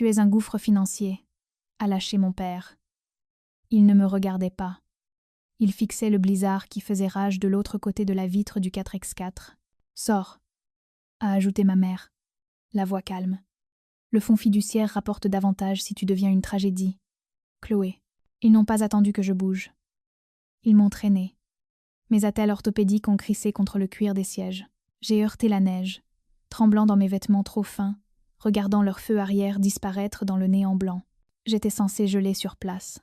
Tu es un gouffre financier, a lâché mon père. Il ne me regardait pas. Il fixait le blizzard qui faisait rage de l'autre côté de la vitre du 4x4. Sors, a ajouté ma mère, la voix calme. Le fonds fiduciaire rapporte davantage si tu deviens une tragédie. Chloé, ils n'ont pas attendu que je bouge. Ils m'ont traînée. Mes attelles orthopédiques ont crissé contre le cuir des sièges. J'ai heurté la neige, tremblant dans mes vêtements trop fins, regardant leur feu arrière disparaître dans le néant blanc. J'étais censée geler sur place.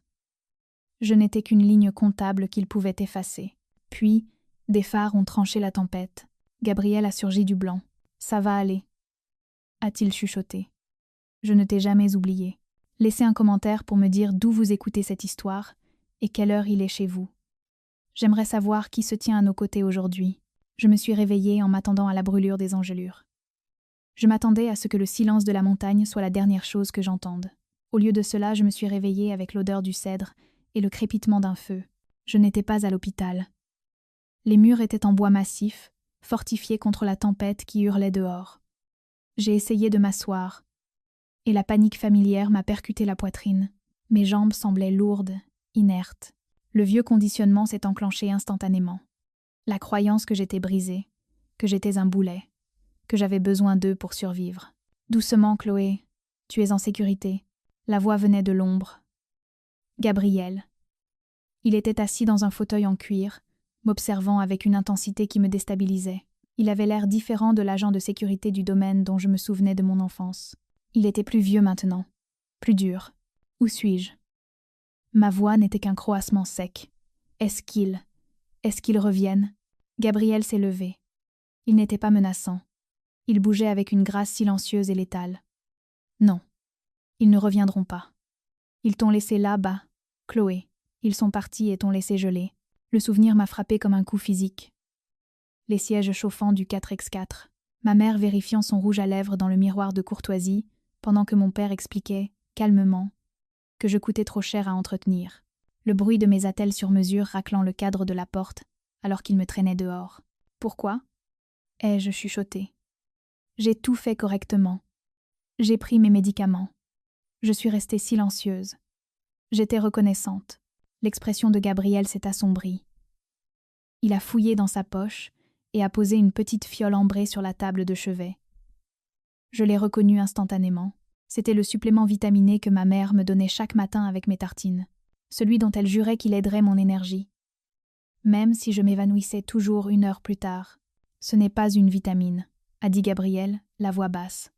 Je n'étais qu'une ligne comptable qu'ils pouvaient effacer. Puis, des phares ont tranché la tempête. Gabriel a surgi du blanc. « Ça va aller », a-t-il chuchoté. Je ne t'ai jamais oublié. Laissez un commentaire pour me dire d'où vous écoutez cette histoire et quelle heure il est chez vous. J'aimerais savoir qui se tient à nos côtés aujourd'hui. Je me suis réveillée en m'attendant à la brûlure des engelures. Je m'attendais à ce que le silence de la montagne soit la dernière chose que j'entende. Au lieu de cela, je me suis réveillée avec l'odeur du cèdre et le crépitement d'un feu. Je n'étais pas à l'hôpital. Les murs étaient en bois massif, fortifiés contre la tempête qui hurlait dehors. J'ai essayé de m'asseoir, et la panique familière m'a percuté la poitrine. Mes jambes semblaient lourdes, inertes. Le vieux conditionnement s'est enclenché instantanément. La croyance que j'étais brisée, que j'étais un boulet, que j'avais besoin d'eux pour survivre. Doucement, Chloé, tu es en sécurité. La voix venait de l'ombre. Gabriel. Il était assis dans un fauteuil en cuir, m'observant avec une intensité qui me déstabilisait. Il avait l'air différent de l'agent de sécurité du domaine dont je me souvenais de mon enfance. Il était plus vieux maintenant, plus dur. Où suis-je? Ma voix n'était qu'un croassement sec. Est-ce qu'ils reviennent? Gabriel s'est levé. Il n'était pas menaçant. Il bougeait avec une grâce silencieuse et létale. Non, ils ne reviendront pas. Ils t'ont laissé là-bas, Chloé. Ils sont partis et t'ont laissé geler. Le souvenir m'a frappé comme un coup physique. Les sièges chauffants du 4x4, ma mère vérifiant son rouge à lèvres dans le miroir de courtoisie, pendant que mon père expliquait, calmement, que je coûtais trop cher à entretenir. Le bruit de mes attelles sur mesure raclant le cadre de la porte, alors qu'il me traînait dehors. Pourquoi? Ai-je chuchoté. J'ai tout fait correctement. J'ai pris mes médicaments. Je suis restée silencieuse. J'étais reconnaissante. L'expression de Gabriel s'est assombrie. Il a fouillé dans sa poche et a posé une petite fiole ambrée sur la table de chevet. Je l'ai reconnu instantanément. C'était le supplément vitaminé que ma mère me donnait chaque matin avec mes tartines, celui dont elle jurait qu'il aiderait mon énergie. Même si je m'évanouissais toujours 1 heure plus tard. Ce n'est pas une vitamine, a dit Gabriel, la voix basse.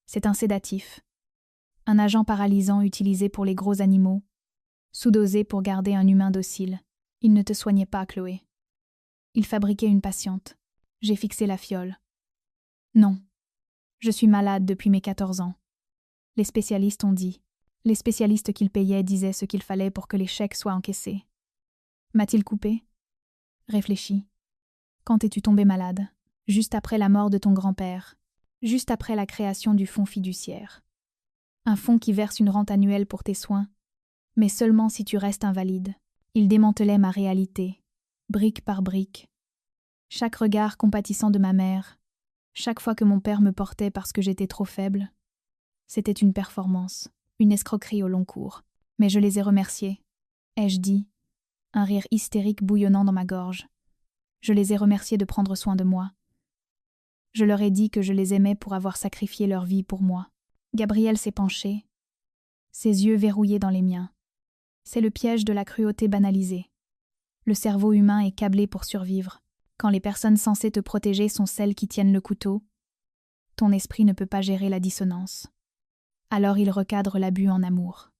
C'est un sédatif. Un agent paralysant utilisé pour les gros animaux, sous-dosé pour garder un humain docile. Il ne te soignait pas, Chloé. Il fabriquait une patiente. J'ai fixé la fiole. Non. Je suis malade depuis mes 14 ans. Les spécialistes ont dit. Les spécialistes qu'il payait disaient ce qu'il fallait pour que les chèques soient encaissés. M'a-t-il coupé? Réfléchis. Quand es-tu tombé malade? Juste après la mort de ton grand-père. Juste après la création du fonds fiduciaire. Un fonds qui verse une rente annuelle pour tes soins, mais seulement si tu restes invalide. Il démantelait ma réalité, brique par brique. Chaque regard compatissant de ma mère, chaque fois que mon père me portait parce que j'étais trop faible, c'était une performance, une escroquerie au long cours. Mais je les ai remerciés, ai-je dit, un rire hystérique bouillonnant dans ma gorge. Je les ai remerciés de prendre soin de moi. Je leur ai dit que je les aimais pour avoir sacrifié leur vie pour moi. Gabriel s'est penché, ses yeux verrouillés dans les miens. C'est le piège de la cruauté banalisée. Le cerveau humain est câblé pour survivre. Quand les personnes censées te protéger sont celles qui tiennent le couteau, ton esprit ne peut pas gérer la dissonance. Alors il recadre l'abus en amour.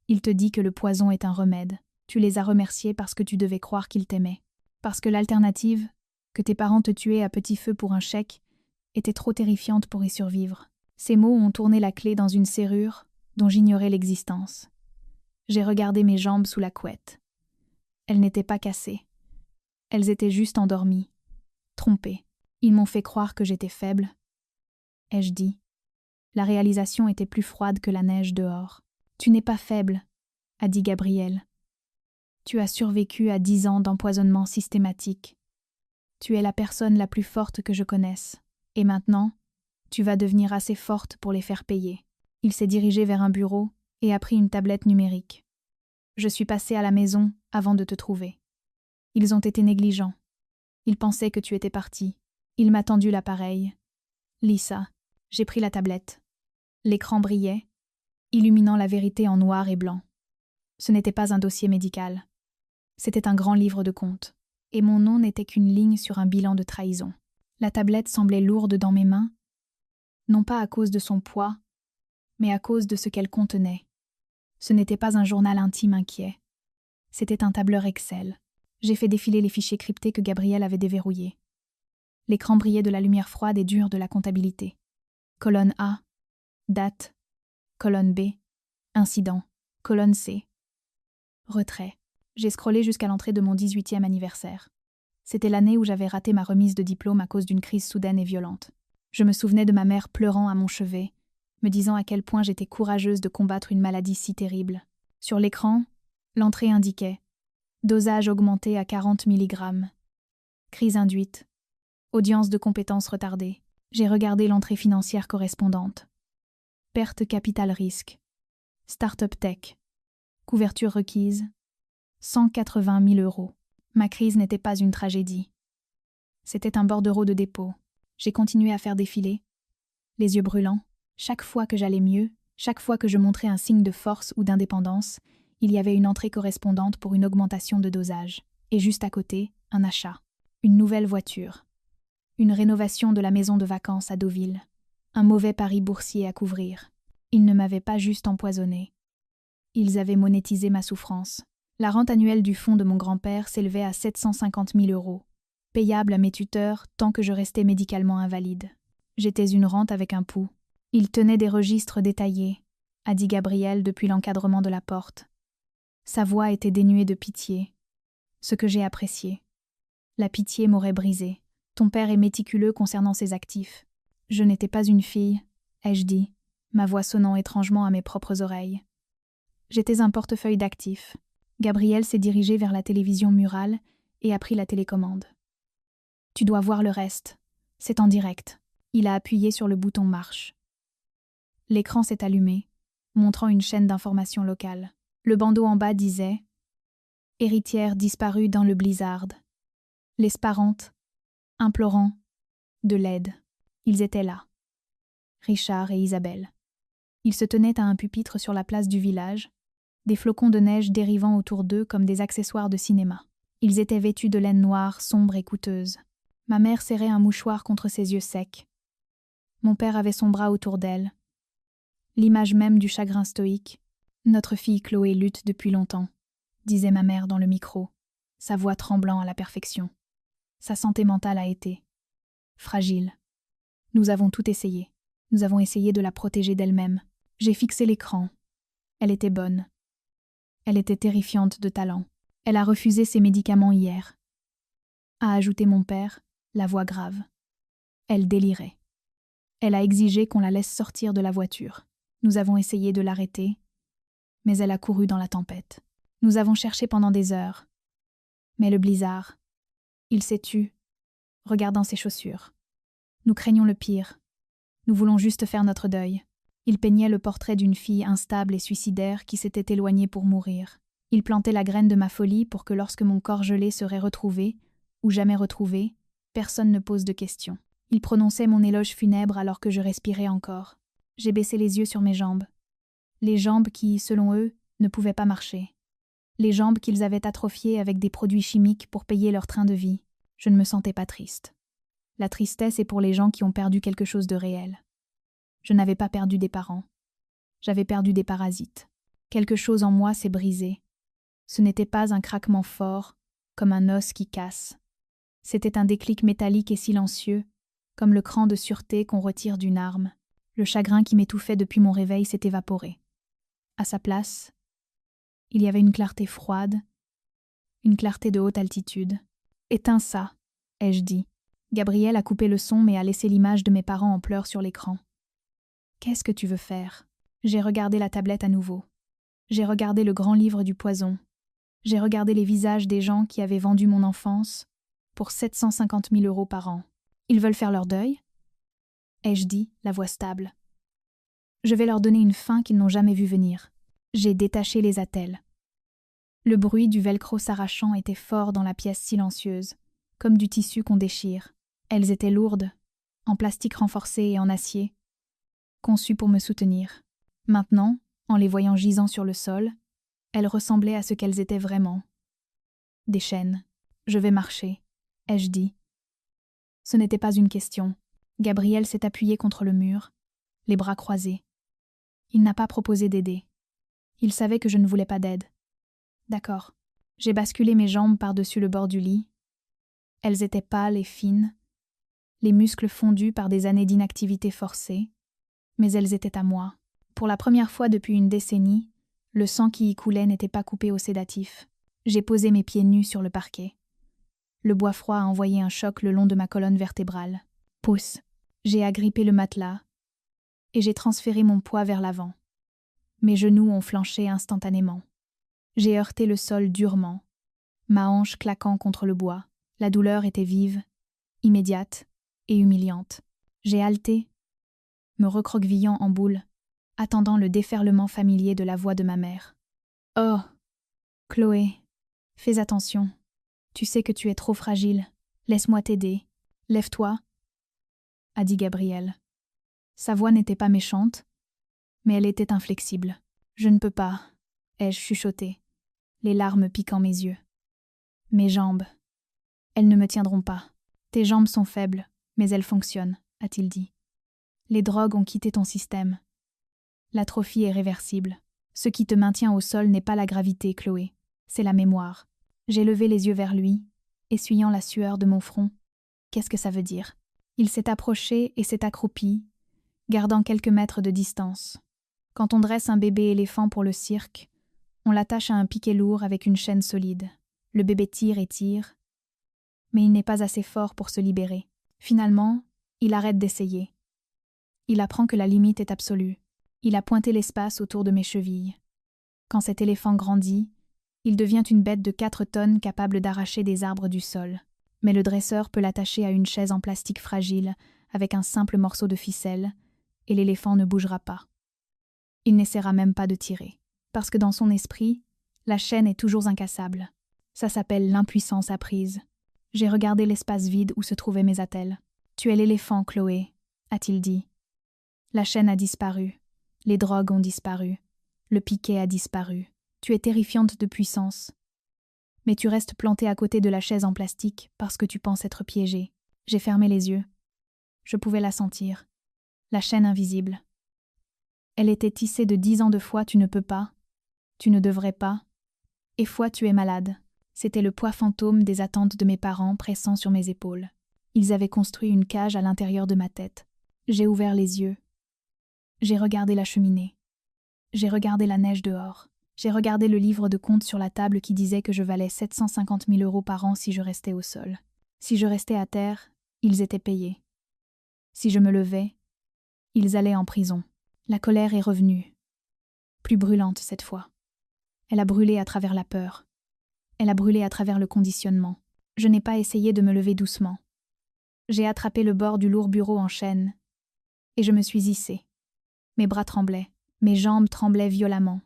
Il te dit que le poison est un remède. Tu les as remerciés parce que tu devais croire qu'ils t'aimaient. Parce que l'alternative, que tes parents te tuaient à petit feu pour un chèque, était trop terrifiante pour y survivre. Ces mots ont tourné la clé dans une serrure dont j'ignorais l'existence. J'ai regardé mes jambes sous la couette. Elles n'étaient pas cassées. Elles étaient juste endormies, trompées. Ils m'ont fait croire que j'étais faible, ai-je dit. La réalisation était plus froide que la neige dehors. Tu n'es pas faible, a dit Gabriel. Tu as survécu à 10 ans d'empoisonnement systématique. Tu es la personne la plus forte que je connaisse. Et maintenant, tu vas devenir assez forte pour les faire payer. Il s'est dirigé vers un bureau et a pris une tablette numérique. Je suis passé à la maison avant de te trouver. Ils ont été négligents. Ils pensaient que tu étais partie. Il m'a tendu l'appareil. Lisa, j'ai pris la tablette. L'écran brillait, illuminant la vérité en noir et blanc. Ce n'était pas un dossier médical. C'était un grand livre de comptes, et mon nom n'était qu'une ligne sur un bilan de trahison. La tablette semblait lourde dans mes mains, non pas à cause de son poids, mais à cause de ce qu'elle contenait. Ce n'était pas un journal intime inquiet. C'était un tableur Excel. J'ai fait défiler les fichiers cryptés que Gabriel avait déverrouillés. L'écran brillait de la lumière froide et dure de la comptabilité. Colonne A, date. Colonne B, incident. Colonne C, retrait. J'ai scrollé jusqu'à l'entrée de mon 18e anniversaire. C'était l'année où j'avais raté ma remise de diplôme à cause d'une crise soudaine et violente. Je me souvenais de ma mère pleurant à mon chevet, me disant à quel point j'étais courageuse de combattre une maladie si terrible. Sur l'écran, l'entrée indiquait dosage augmenté à 40 mg. Crise induite. Audience de compétences retardée. J'ai regardé l'entrée financière correspondante. Perte capital risque. Start-up tech. Couverture requise. 180 000 €. Ma crise n'était pas une tragédie. C'était un bordereau de dépôt. J'ai continué à faire défiler, les yeux brûlants. Chaque fois que j'allais mieux, chaque fois que je montrais un signe de force ou d'indépendance, il y avait une entrée correspondante pour une augmentation de dosage. Et juste à côté, un achat. Une nouvelle voiture. Une rénovation de la maison de vacances à Deauville. Un mauvais pari boursier à couvrir. Ils ne m'avaient pas juste empoisonné. Ils avaient monétisé ma souffrance. La rente annuelle du fonds de mon grand-père s'élevait à 750 000 €, payable à mes tuteurs tant que je restais médicalement invalide. J'étais une rente avec un pouls. Il tenait des registres détaillés, a dit Gabriel depuis l'encadrement de la porte. Sa voix était dénuée de pitié, ce que j'ai apprécié. La pitié m'aurait brisé. Ton père est méticuleux concernant ses actifs. Je n'étais pas une fille, ai-je dit, ma voix sonnant étrangement à mes propres oreilles. J'étais un portefeuille d'actifs. Gabriel s'est dirigé vers la télévision murale et a pris la télécommande. Tu dois voir le reste. C'est en direct. Il a appuyé sur le bouton marche. L'écran s'est allumé, montrant une chaîne d'informations locales. Le bandeau en bas disait « Héritière disparue dans le blizzard. Les parentes, implorant de l'aide. » Ils étaient là. Richard et Isabelle. Ils se tenaient à un pupitre sur la place du village, des flocons de neige dérivant autour d'eux comme des accessoires de cinéma. Ils étaient vêtus de laine noire, sombre et coûteuse. Ma mère serrait un mouchoir contre ses yeux secs. Mon père avait son bras autour d'elle. L'image même du chagrin stoïque. « Notre fille Chloé lutte depuis longtemps », disait ma mère dans le micro, sa voix tremblant à la perfection. Sa santé mentale a été fragile. Nous avons tout essayé. Nous avons essayé de la protéger d'elle-même. J'ai fixé l'écran. Elle était bonne. Elle était terrifiante de talent. Elle a refusé ses médicaments hier. A ajouté mon père, la voix grave. Elle délirait. Elle a exigé qu'on la laisse sortir de la voiture. Nous avons essayé de l'arrêter, mais elle a couru dans la tempête. Nous avons cherché pendant des heures. Mais le blizzard, il s'est tu, regardant ses chaussures. Nous craignons le pire. Nous voulons juste faire notre deuil. Il peignait le portrait d'une fille instable et suicidaire qui s'était éloignée pour mourir. Il plantait la graine de ma folie pour que lorsque mon corps gelé serait retrouvé, ou jamais retrouvé, personne ne pose de questions. Il prononçait mon éloge funèbre alors que je respirais encore. J'ai baissé les yeux sur mes jambes. Les jambes qui, selon eux, ne pouvaient pas marcher. Les jambes qu'ils avaient atrophiées avec des produits chimiques pour payer leur train de vie. Je ne me sentais pas triste. La tristesse est pour les gens qui ont perdu quelque chose de réel. Je n'avais pas perdu des parents. J'avais perdu des parasites. Quelque chose en moi s'est brisé. Ce n'était pas un craquement fort, comme un os qui casse. C'était un déclic métallique et silencieux, comme le cran de sûreté qu'on retire d'une arme. Le chagrin qui m'étouffait depuis mon réveil s'est évaporé. À sa place, il y avait une clarté froide, une clarté de haute altitude. « Éteins ça », ai-je dit. Gabriel a coupé le son mais a laissé l'image de mes parents en pleurs sur l'écran. « Qu'est-ce que tu veux faire ?» J'ai regardé la tablette à nouveau. J'ai regardé le grand livre du poison. J'ai regardé les visages des gens qui avaient vendu mon enfance pour 750 000 € par an. Ils veulent faire leur deuil ? Ai-je dit, la voix stable. Je vais leur donner une faim qu'ils n'ont jamais vue venir. J'ai détaché les attelles. Le bruit du velcro s'arrachant était fort dans la pièce silencieuse, comme du tissu qu'on déchire. Elles étaient lourdes, en plastique renforcé et en acier, conçues pour me soutenir. Maintenant, en les voyant gisant sur le sol, elles ressemblaient à ce qu'elles étaient vraiment. Des chaînes. Je vais marcher, ai-je dit. Ce n'était pas une question. Gabriel s'est appuyé contre le mur, les bras croisés. Il n'a pas proposé d'aider. Il savait que je ne voulais pas d'aide. D'accord. J'ai basculé mes jambes par-dessus le bord du lit. Elles étaient pâles et fines, les muscles fondus par des années d'inactivité forcée, mais elles étaient à moi. Pour la première fois depuis une décennie, le sang qui y coulait n'était pas coupé au sédatif. J'ai posé mes pieds nus sur le parquet. Le bois froid a envoyé un choc le long de ma colonne vertébrale. Pousse. J'ai agrippé le matelas et j'ai transféré mon poids vers l'avant. Mes genoux ont flanché instantanément. J'ai heurté le sol durement, ma hanche claquant contre le bois. La douleur était vive, immédiate et humiliante. J'ai haleté, me recroquevillant en boule, attendant le déferlement familier de la voix de ma mère. « Oh, Chloé, fais attention. Tu sais que tu es trop fragile. Laisse-moi t'aider. Lève-toi, » a dit Gabriel. Sa voix n'était pas méchante, mais elle était inflexible. « Je ne peux pas, » ai-je chuchoté, les larmes piquant mes yeux. « Mes jambes. Elles ne me tiendront pas. Tes jambes sont faibles, mais elles fonctionnent, » a-t-il dit. Les drogues ont quitté ton système. L'atrophie est réversible. Ce qui te maintient au sol n'est pas la gravité, Chloé, c'est la mémoire. J'ai levé les yeux vers lui, essuyant la sueur de mon front. Qu'est-ce que ça veut dire? Il s'est approché et s'est accroupi, gardant quelques mètres de distance. Quand on dresse un bébé éléphant pour le cirque, on l'attache à un piquet lourd avec une chaîne solide. Le bébé tire et tire, mais il n'est pas assez fort pour se libérer. Finalement, il arrête d'essayer. Il apprend que la limite est absolue. Il a pointé l'espace autour de mes chevilles. Quand cet éléphant grandit, il devient une bête de 4 tonnes capable d'arracher des arbres du sol. Mais le dresseur peut l'attacher à une chaise en plastique fragile avec un simple morceau de ficelle, et l'éléphant ne bougera pas. Il n'essaiera même pas de tirer, parce que dans son esprit, la chaîne est toujours incassable. Ça s'appelle l'impuissance apprise. J'ai regardé l'espace vide où se trouvaient mes attelles. « Tu es l'éléphant, Chloé », a-t-il dit. La chaîne a disparu. Les drogues ont disparu. Le piquet a disparu. Tu es terrifiante de puissance. Mais tu restes plantée à côté de la chaise en plastique parce que tu penses être piégée. J'ai fermé les yeux. Je pouvais la sentir. La chaîne invisible. Elle était tissée de 10 ans de fois tu ne peux pas, tu ne devrais pas, et fois tu es malade. C'était le poids fantôme des attentes de mes parents pressant sur mes épaules. Ils avaient construit une cage à l'intérieur de ma tête. J'ai ouvert les yeux. J'ai regardé la cheminée. J'ai regardé la neige dehors. J'ai regardé le livre de compte sur la table qui disait que je valais 750 000 € par an si je restais au sol. Si je restais à terre, ils étaient payés. Si je me levais, ils allaient en prison. La colère est revenue. Plus brûlante cette fois. Elle a brûlé à travers la peur. Elle a brûlé à travers le conditionnement. Je n'ai pas essayé de me lever doucement. J'ai attrapé le bord du lourd bureau en chaîne et je me suis hissée. Mes bras tremblaient, mes jambes tremblaient violemment.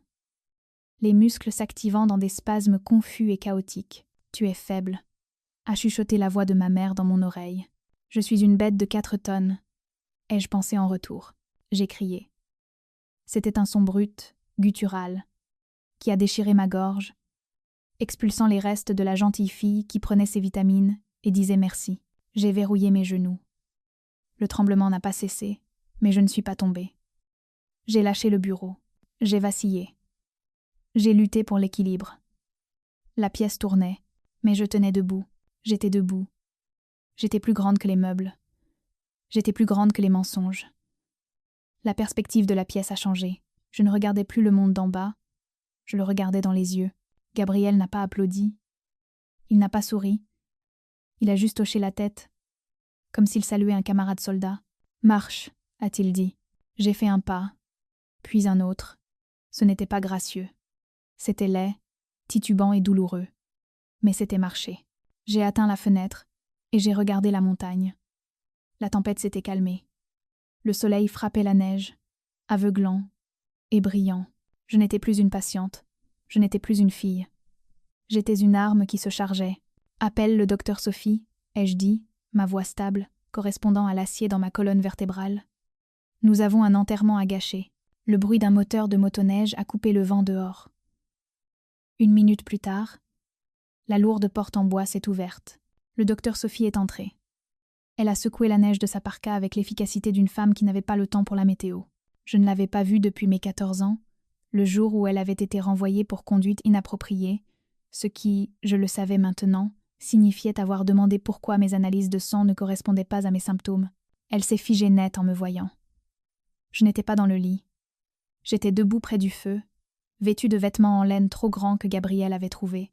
Les muscles s'activant dans des spasmes confus et chaotiques. « Tu es faible », a chuchoté la voix de ma mère dans mon oreille. « Je suis une bête de 4 tonnes », ai-je pensé en retour. J'ai crié. C'était un son brut, guttural, qui a déchiré ma gorge, expulsant les restes de la gentille fille qui prenait ses vitamines et disait merci. J'ai verrouillé mes genoux. Le tremblement n'a pas cessé, mais je ne suis pas tombée. J'ai lâché le bureau. J'ai vacillé. J'ai lutté pour l'équilibre. La pièce tournait, mais je tenais debout. J'étais debout. J'étais plus grande que les meubles. J'étais plus grande que les mensonges. La perspective de la pièce a changé. Je ne regardais plus le monde d'en bas. Je le regardais dans les yeux. Gabriel n'a pas applaudi. Il n'a pas souri. Il a juste hoché la tête, comme s'il saluait un camarade soldat. « Marche », a-t-il dit. J'ai fait un pas, puis un autre. Ce n'était pas gracieux. C'était laid, titubant et douloureux. Mais c'était marcher. J'ai atteint la fenêtre et j'ai regardé la montagne. La tempête s'était calmée. Le soleil frappait la neige. aveuglant et brillant. Je n'étais plus une patiente. Je n'étais plus une fille. J'étais une arme qui se chargeait. « Appelle le docteur Sophie », ai-je dit, ma voix stable, correspondant à l'acier dans ma colonne vertébrale. Nous avons un enterrement à gâcher. Le bruit d'un moteur de motoneige a coupé le vent dehors. 1 minute plus tard, la lourde porte en bois s'est ouverte. Le docteur Sophie est entrée. Elle a secoué la neige de sa parka avec l'efficacité d'une femme qui n'avait pas le temps pour la météo. Je ne l'avais pas vue depuis mes 14 ans, le jour où elle avait été renvoyée pour conduite inappropriée, ce qui, je le savais maintenant, signifiait avoir demandé pourquoi mes analyses de sang ne correspondaient pas à mes symptômes. Elle s'est figée nette en me voyant. Je n'étais pas dans le lit. J'étais debout près du feu, vêtue de vêtements en laine trop grands que Gabrielle avait trouvés,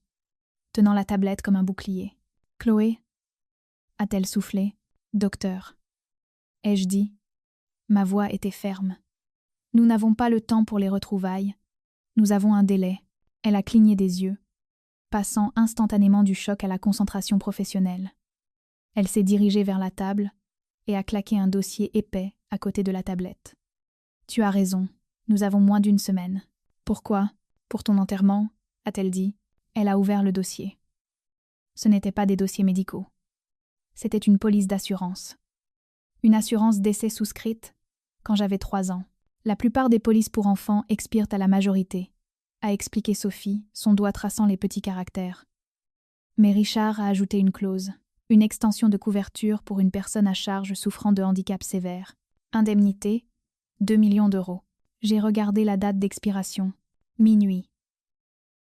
tenant la tablette comme un bouclier. « Chloé » a-t-elle soufflé. « Docteur » ai-je dit. Ma voix était ferme. « Nous n'avons pas le temps pour les retrouvailles. Nous avons un délai. » Elle a cligné des yeux, passant instantanément du choc à la concentration professionnelle. Elle s'est dirigée vers la table et a claqué un dossier épais à côté de la tablette. « Tu as raison, nous avons moins d'1 semaine. »« Pourquoi ? Pour ton enterrement ?» a-t-elle dit. Elle a ouvert le dossier. Ce n'étaient pas des dossiers médicaux. C'était une police d'assurance. Une assurance décès souscrite quand j'avais 3 ans. La plupart des polices pour enfants expirent à la majorité, a expliqué Sophie, son doigt traçant les petits caractères. Mais Richard a ajouté une clause, une extension de couverture pour une personne à charge souffrant de handicap sévère. Indemnité, 2 millions d'euros. J'ai regardé la date d'expiration. Minuit.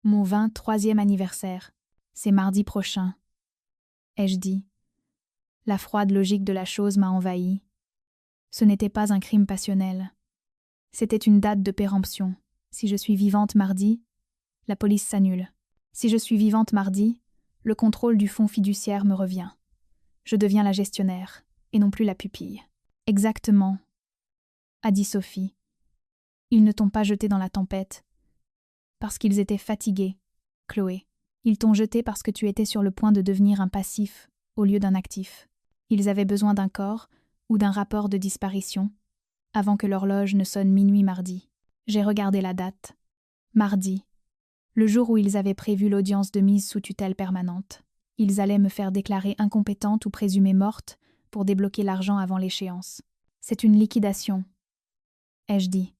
Mon 23e anniversaire. C'est mardi prochain. Ai-je dit. La froide logique de la chose m'a envahi. Ce n'était pas un crime passionnel. C'était une date de péremption. Si je suis vivante mardi, la police s'annule. Si je suis vivante mardi, le contrôle du fonds fiduciaire me revient. Je deviens la gestionnaire, et non plus la pupille. Exactement, a dit Sophie. Ils ne t'ont pas jeté dans la tempête, parce qu'ils étaient fatigués, Chloé. Ils t'ont jeté parce que tu étais sur le point de devenir un passif au lieu d'un actif. Ils avaient besoin d'un corps ou d'un rapport de disparition avant que l'horloge ne sonne minuit mardi. J'ai regardé la date. Mardi, le jour où ils avaient prévu l'audience de mise sous tutelle permanente. Ils allaient me faire déclarer incompétente ou présumée morte pour débloquer l'argent avant l'échéance. C'est une liquidation, ai-je dit.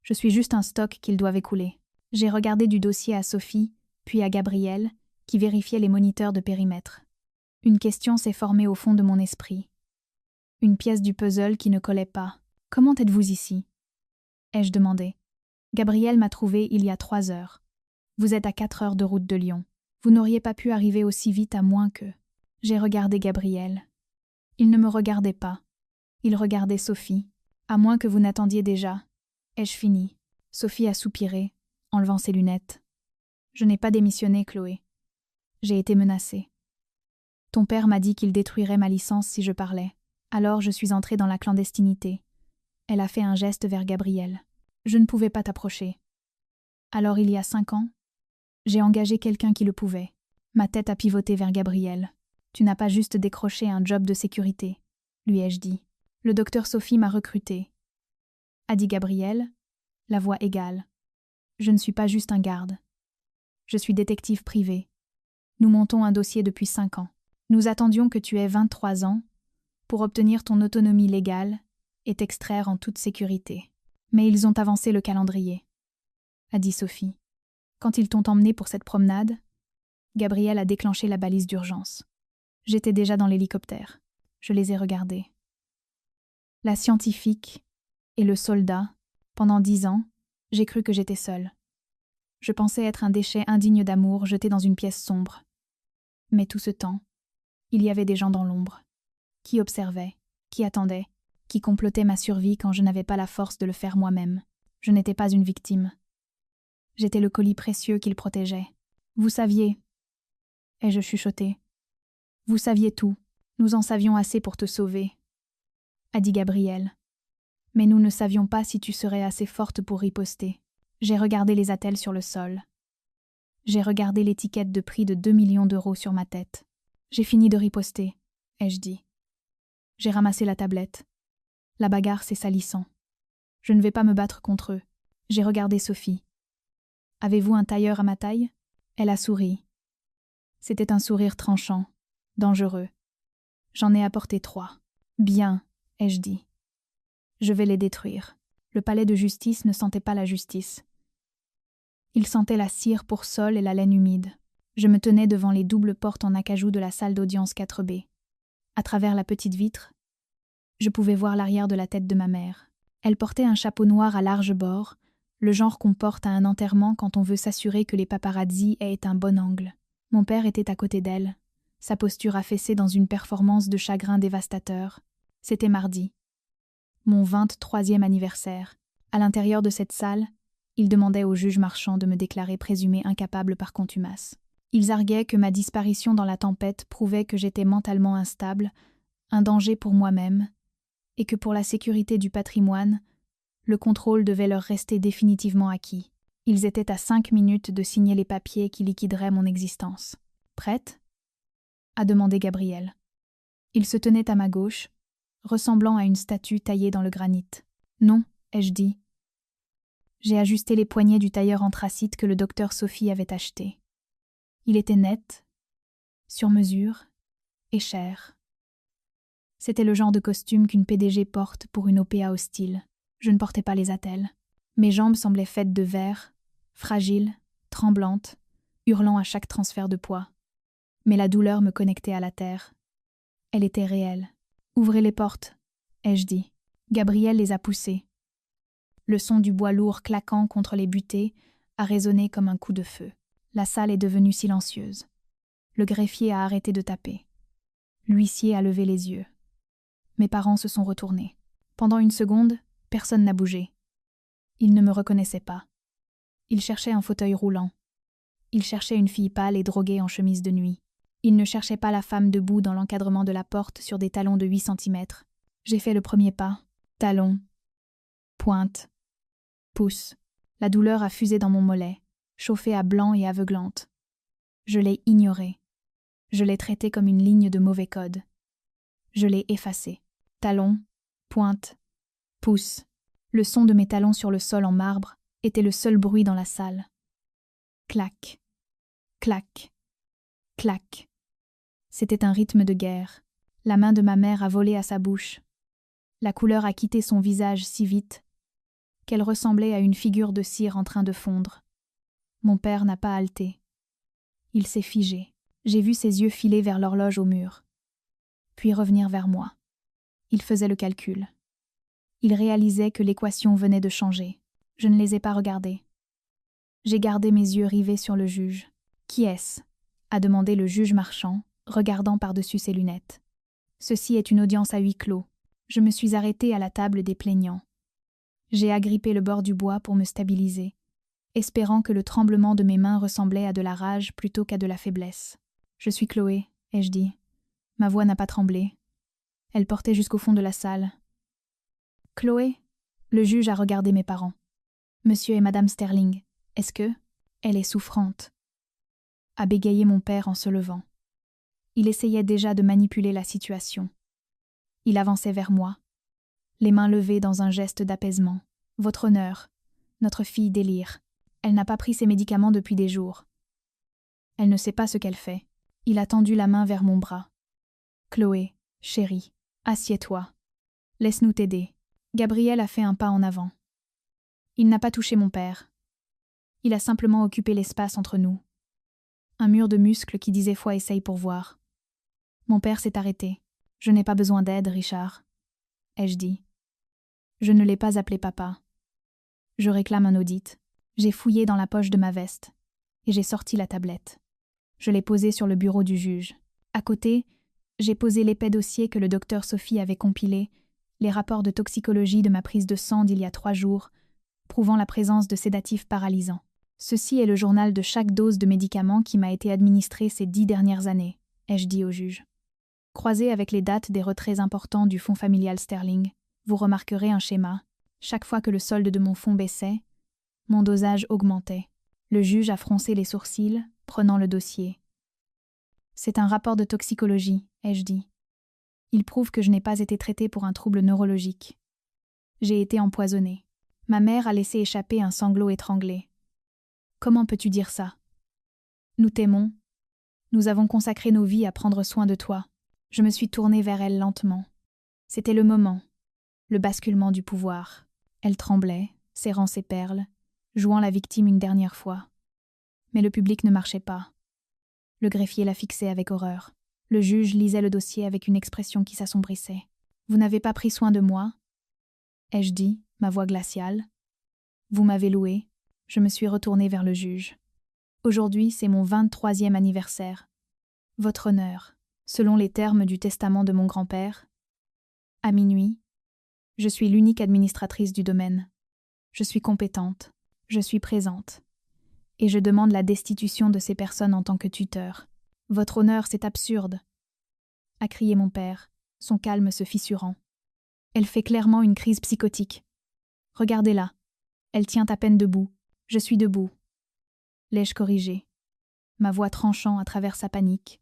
Je suis juste un stock qu'ils doivent écouler. J'ai regardé du dossier à Sophie, puis à Gabrielle, qui vérifiait les moniteurs de périmètre. Une question s'est formée au fond de mon esprit. Une pièce du puzzle qui ne collait pas. « Comment êtes-vous ici ?» ai-je demandé. Gabrielle m'a trouvé il y a 3 heures. Vous êtes à 4 heures de route de Lyon. Vous n'auriez pas pu arriver aussi vite à moins que... J'ai regardé Gabrielle. Il ne me regardait pas. Il regardait Sophie. À moins que vous n'attendiez déjà. Ai-je fini? Sophie a soupiré, enlevant ses lunettes. Je n'ai pas démissionné, Chloé. J'ai été menacée. Ton père m'a dit qu'il détruirait ma licence si je parlais. Alors je suis entrée dans la clandestinité. Elle a fait un geste vers Gabrielle. Je ne pouvais pas t'approcher. Alors il y a 5 ans, j'ai engagé quelqu'un qui le pouvait. Ma tête a pivoté vers Gabrielle. Tu n'as pas juste décroché un job de sécurité, lui ai-je dit. Le docteur Sophie m'a recruté. A dit Gabrielle, la voix égale. Je ne suis pas juste un garde. Je suis détective privé. Nous montons un dossier depuis 5 ans. Nous attendions que tu aies 23 ans pour obtenir ton autonomie légale et t'extraire en toute sécurité. Mais ils ont avancé le calendrier, a dit Sophie. Quand ils t'ont emmené pour cette promenade, Gabrielle a déclenché la balise d'urgence. J'étais déjà dans l'hélicoptère. Je les ai regardés. La scientifique et le soldat, pendant 10 ans, j'ai cru que j'étais seule. Je pensais être un déchet indigne d'amour jeté dans une pièce sombre. Mais tout ce temps, il y avait des gens dans l'ombre, qui observaient, qui attendaient, qui complotaient ma survie quand je n'avais pas la force de le faire moi-même. Je n'étais pas une victime. J'étais le colis précieux qu'ils protégeaient. Vous saviez, ai-je chuchoté. Vous saviez tout. Nous en savions assez pour te sauver, a dit Gabrielle. Mais nous ne savions pas si tu serais assez forte pour riposter. J'ai regardé les attelles sur le sol. J'ai regardé l'étiquette de prix de 2 millions d'euros sur ma tête. J'ai fini de riposter, ai-je dit. J'ai ramassé la tablette. La bagarre s'est salissant. Je ne vais pas me battre contre eux. J'ai regardé Sophie. Avez-vous un tailleur à ma taille? Elle a souri. C'était un sourire tranchant, dangereux. J'en ai apporté 3. Bien, ai-je dit. Je vais les détruire. Le palais de justice ne sentait pas la justice. Il sentait la cire pour sol et la laine humide. Je me tenais devant les doubles portes en acajou de la salle d'audience 4B. À travers la petite vitre, je pouvais voir l'arrière de la tête de ma mère. Elle portait un chapeau noir à large bord, le genre qu'on porte à un enterrement quand on veut s'assurer que les paparazzis aient un bon angle. Mon père était à côté d'elle, sa posture affaissée dans une performance de chagrin dévastateur. C'était mardi. Mon 23e anniversaire. À l'intérieur de cette salle, ils demandaient au juge marchand de me déclarer présumée incapable par contumace. Ils arguaient que ma disparition dans la tempête prouvait que j'étais mentalement instable, un danger pour moi-même, et que pour la sécurité du patrimoine, le contrôle devait leur rester définitivement acquis. Ils étaient à 5 minutes de signer les papiers qui liquideraient mon existence. « Prête ?» a demandé Gabriel. Il se tenait à ma gauche, ressemblant à une statue taillée dans le granit. « Non, ai-je dit. » J'ai ajusté les poignets du tailleur anthracite que le docteur Sophie avait acheté. Il était net, sur mesure et cher. C'était le genre de costume qu'une PDG porte pour une OPA hostile. Je ne portais pas les attelles. Mes jambes semblaient faites de verre, fragiles, tremblantes, hurlant à chaque transfert de poids. Mais la douleur me connectait à la terre. Elle était réelle. « Ouvrez les portes », ai-je dit. Gabriel les a poussées. Le son du bois lourd claquant contre les butées a résonné comme un coup de feu. La salle est devenue silencieuse. Le greffier a arrêté de taper. L'huissier a levé les yeux. Mes parents se sont retournés. Pendant une seconde, personne n'a bougé. Ils ne me reconnaissaient pas. Ils cherchaient un fauteuil roulant. Ils cherchaient une fille pâle et droguée en chemise de nuit. Ils ne cherchaient pas la femme debout dans l'encadrement de la porte sur des talons de 8 centimètres. J'ai fait le premier pas. Talon. Pointe. Pouce. La douleur a fusé dans mon mollet, chauffée à blanc et aveuglante. Je l'ai ignorée. Je l'ai traitée comme une ligne de mauvais code. Je l'ai effacée. Talon. Pointe. Pouce. Le son de mes talons sur le sol en marbre était le seul bruit dans la salle. Clac. Clac. Clac. C'était un rythme de guerre. La main de ma mère a volé à sa bouche. La couleur a quitté son visage si vite qu'elle ressemblait à une figure de cire en train de fondre. Mon père n'a pas halté. Il s'est figé. J'ai vu ses yeux filer vers l'horloge au mur, puis revenir vers moi. Il faisait le calcul. Il réalisait que l'équation venait de changer. Je ne les ai pas regardés. J'ai gardé mes yeux rivés sur le juge. « Qui est-ce » a demandé le juge marchand, regardant par-dessus ses lunettes. « Ceci est une audience à huis clos. » Je me suis arrêtée à la table des plaignants. J'ai agrippé le bord du bois pour me stabiliser, espérant que le tremblement de mes mains ressemblait à de la rage plutôt qu'à de la faiblesse. « Je suis Chloé », ai-je dit. Ma voix n'a pas tremblé. Elle portait jusqu'au fond de la salle. « Chloé ?» Le juge a regardé mes parents. « Monsieur et Madame Sterling, est-ce que... » « Elle est souffrante », a bégayé mon père en se levant. Il essayait déjà de manipuler la situation. Il avançait vers moi, les mains levées dans un geste d'apaisement. « Votre honneur, notre fille délire. Elle n'a pas pris ses médicaments depuis des jours. Elle ne sait pas ce qu'elle fait. » Il a tendu la main vers mon bras. « Chloé, chérie, assieds-toi. Laisse-nous t'aider. » Gabriel a fait un pas en avant. Il n'a pas touché mon père. Il a simplement occupé l'espace entre nous. Un mur de muscles qui disait « Foi essaye pour voir ». Mon père s'est arrêté. « Je n'ai pas besoin d'aide, Richard », ai-je dit. Je ne l'ai pas appelé papa. Je réclame un audit. J'ai fouillé dans la poche de ma veste et j'ai sorti la tablette. Je l'ai posée sur le bureau du juge. À côté, j'ai posé l'épais dossier que le docteur Sophie avait compilé, les rapports de toxicologie de ma prise de sang d'il y a 3 jours, prouvant la présence de sédatifs paralysants. Ceci est le journal de chaque dose de médicaments qui m'a été administrée ces 10 dernières années, ai-je dit au juge. Croisé avec les dates des retraits importants du fonds familial Sterling, vous remarquerez un schéma. Chaque fois que le solde de mon fonds baissait, mon dosage augmentait. Le juge a froncé les sourcils, prenant le dossier. C'est un rapport de toxicologie, ai-je dit. Il prouve que je n'ai pas été traitée pour un trouble neurologique. J'ai été empoisonnée. Ma mère a laissé échapper un sanglot étranglé. Comment peux-tu dire ça? Nous t'aimons. Nous avons consacré nos vies à prendre soin de toi. Je me suis tournée vers elle lentement. C'était le moment, le basculement du pouvoir. Elle tremblait, serrant ses perles, jouant la victime une dernière fois. Mais le public ne marchait pas. Le greffier la fixait avec horreur. Le juge lisait le dossier avec une expression qui s'assombrissait. « Vous n'avez pas pris soin de moi ?» ai-je dit, ma voix glaciale. « Vous m'avez loué. » Je me suis retournée vers le juge. « Aujourd'hui, c'est mon 23e anniversaire. Votre honneur, selon les termes du testament de mon grand-père. À minuit, je suis l'unique administratrice du domaine. Je suis compétente, je suis présente. Et je demande la destitution de ces personnes en tant que tuteur. Votre honneur, c'est absurde, a crié mon père, son calme se fissurant. Elle fait clairement une crise psychotique. Regardez-la. Elle tient à peine debout. Je suis debout. L'ai-je corrigé, ma voix tranchant à travers sa panique.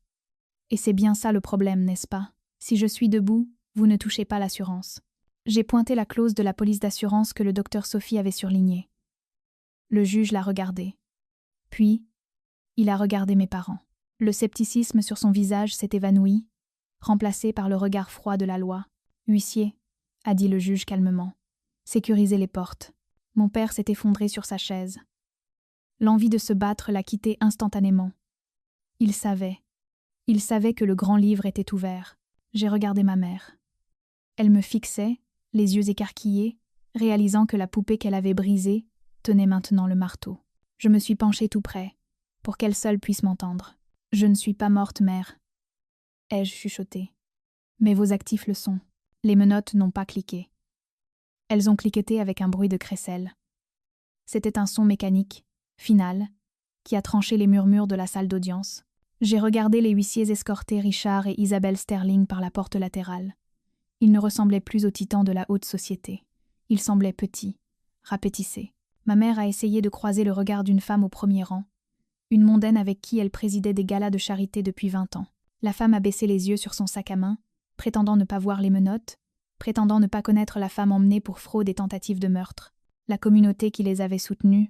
Et c'est bien ça le problème, n'est-ce pas? Si je suis debout, vous ne touchez pas l'assurance. J'ai pointé la clause de la police d'assurance que le docteur Sophie avait surlignée. Le juge l'a regardée. Puis, il a regardé mes parents. Le scepticisme sur son visage s'est évanoui, remplacé par le regard froid de la loi. « Huissier », a dit le juge calmement, « sécurisez les portes. » Mon père s'est effondré sur sa chaise. L'envie de se battre l'a quitté instantanément. Il savait que le grand livre était ouvert. J'ai regardé ma mère. Elle me fixait, les yeux écarquillés, réalisant que la poupée qu'elle avait brisée tenait maintenant le marteau. Je me suis penchée tout près, pour qu'elle seule puisse m'entendre. « Je ne suis pas morte, mère. » ai-je chuchoté. Mais vos actifs le sont. Les menottes n'ont pas cliqué. Elles ont cliqueté avec un bruit de crécelle. C'était un son mécanique, final, qui a tranché les murmures de la salle d'audience. J'ai regardé les huissiers escorter Richard et Isabelle Sterling par la porte latérale. Ils ne ressemblaient plus aux titans de la haute société. Ils semblaient petits, rapétissés. Ma mère a essayé de croiser le regard d'une femme au premier rang, une mondaine avec qui elle présidait des galas de charité depuis 20 ans. La femme a baissé les yeux sur son sac à main, prétendant ne pas voir les menottes, prétendant ne pas connaître la femme emmenée pour fraude et tentative de meurtre. La communauté qui les avait soutenus,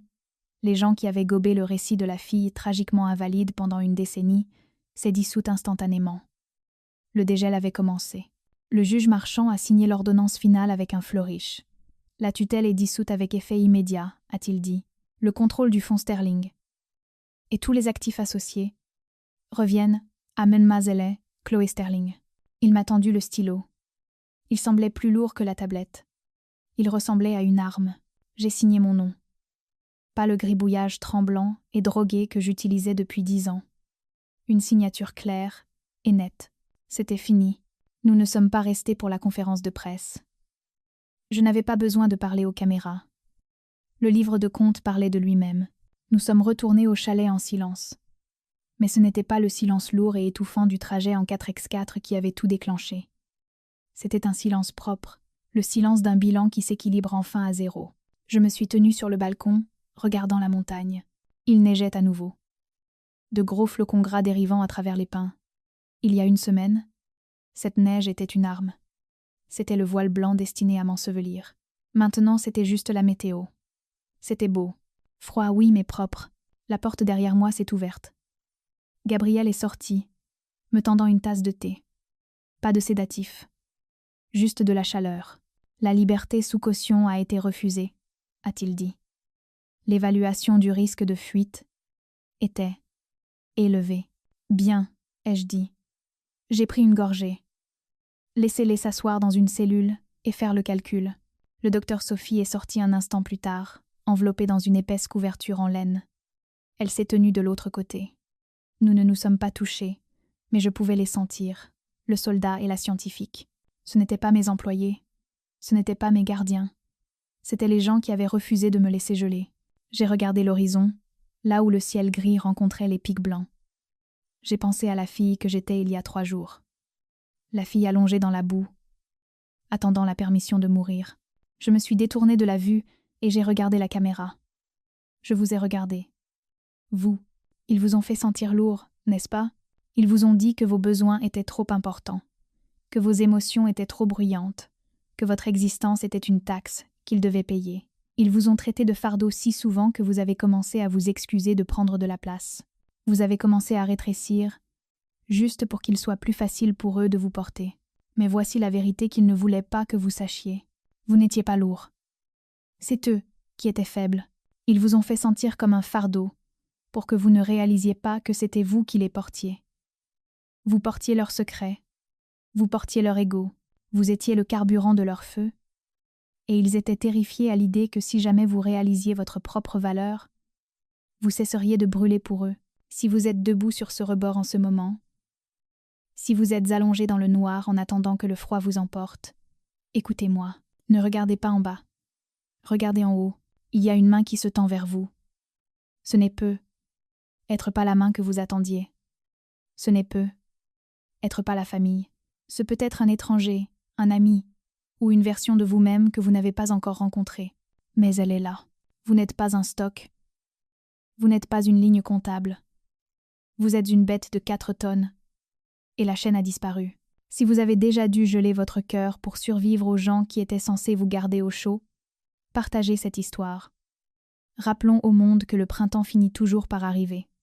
les gens qui avaient gobé le récit de la fille tragiquement invalide pendant une décennie, s'est dissoute instantanément. Le dégel avait commencé. Le juge Marchand a signé l'ordonnance finale avec un flourish. La tutelle est dissoute avec effet immédiat, a-t-il dit. Le contrôle du fonds sterling. Et tous les actifs associés reviennent à Mademoiselle Chloé Sterling. Il m'a tendu le stylo. Il semblait plus lourd que la tablette. Il ressemblait à une arme. J'ai signé mon nom. Pas le gribouillage tremblant et drogué que j'utilisais depuis 10 ans. Une signature claire et nette. C'était fini. Nous ne sommes pas restés pour la conférence de presse. Je n'avais pas besoin de parler aux caméras. Le livre de comptes parlait de lui-même. Nous sommes retournés au chalet en silence. Mais ce n'était pas le silence lourd et étouffant du trajet en 4x4 qui avait tout déclenché. C'était un silence propre, le silence d'un bilan qui s'équilibre enfin à 0. Je me suis tenue sur le balcon, regardant la montagne. Il neigeait à nouveau. De gros flocons gras dérivant à travers les pins. Il y a une semaine, cette neige était une arme. C'était le voile blanc destiné à m'ensevelir. Maintenant, c'était juste la météo. C'était beau. Froid, oui, mais propre. La porte derrière moi s'est ouverte. Gabriel est sorti, me tendant une tasse de thé. Pas de sédatif. Juste de la chaleur. La liberté sous caution a été refusée, a-t-il dit. L'évaluation du risque de fuite était élevée. Bien, ai-je dit. J'ai pris une gorgée. Laissez-les s'asseoir dans une cellule et faire le calcul. Le docteur Sophie est sorti un instant plus tard, enveloppée dans une épaisse couverture en laine. Elle s'est tenue de l'autre côté. Nous ne nous sommes pas touchés, mais je pouvais les sentir, le soldat et la scientifique. Ce n'étaient pas mes employés, ce n'étaient pas mes gardiens. C'étaient les gens qui avaient refusé de me laisser geler. J'ai regardé l'horizon, là où le ciel gris rencontrait les pics blancs. J'ai pensé à la fille que j'étais il y a 3 jours. La fille allongée dans la boue, attendant la permission de mourir. Je me suis détournée de la vue et j'ai regardé la caméra. Je vous ai regardé. Vous, ils vous ont fait sentir lourd, n'est-ce pas? Ils vous ont dit que vos besoins étaient trop importants, que vos émotions étaient trop bruyantes, que votre existence était une taxe qu'ils devaient payer. Ils vous ont traité de fardeau si souvent que vous avez commencé à vous excuser de prendre de la place. Vous avez commencé à rétrécir, juste pour qu'il soit plus facile pour eux de vous porter. Mais voici la vérité qu'ils ne voulaient pas que vous sachiez. Vous n'étiez pas lourd. C'est eux qui étaient faibles. Ils vous ont fait sentir comme un fardeau, pour que vous ne réalisiez pas que c'était vous qui les portiez. Vous portiez leurs secrets, vous portiez leur ego, vous étiez le carburant de leur feu, et ils étaient terrifiés à l'idée que si jamais vous réalisiez votre propre valeur, vous cesseriez de brûler pour eux. Si vous êtes debout sur ce rebord en ce moment, si vous êtes allongé dans le noir en attendant que le froid vous emporte, écoutez-moi, ne regardez pas en bas. Regardez en haut, il y a une main qui se tend vers vous. Ce n'est peu, être pas la main que vous attendiez. Ce n'est peu, être pas la famille. Ce peut être un étranger, un ami, ou une version de vous-même que vous n'avez pas encore rencontrée. Mais elle est là. Vous n'êtes pas un stock. Vous n'êtes pas une ligne comptable. Vous êtes une bête de 4 tonnes. Et la chaîne a disparu. Si vous avez déjà dû geler votre cœur pour survivre aux gens qui étaient censés vous garder au chaud, partagez cette histoire. Rappelons au monde que le printemps finit toujours par arriver.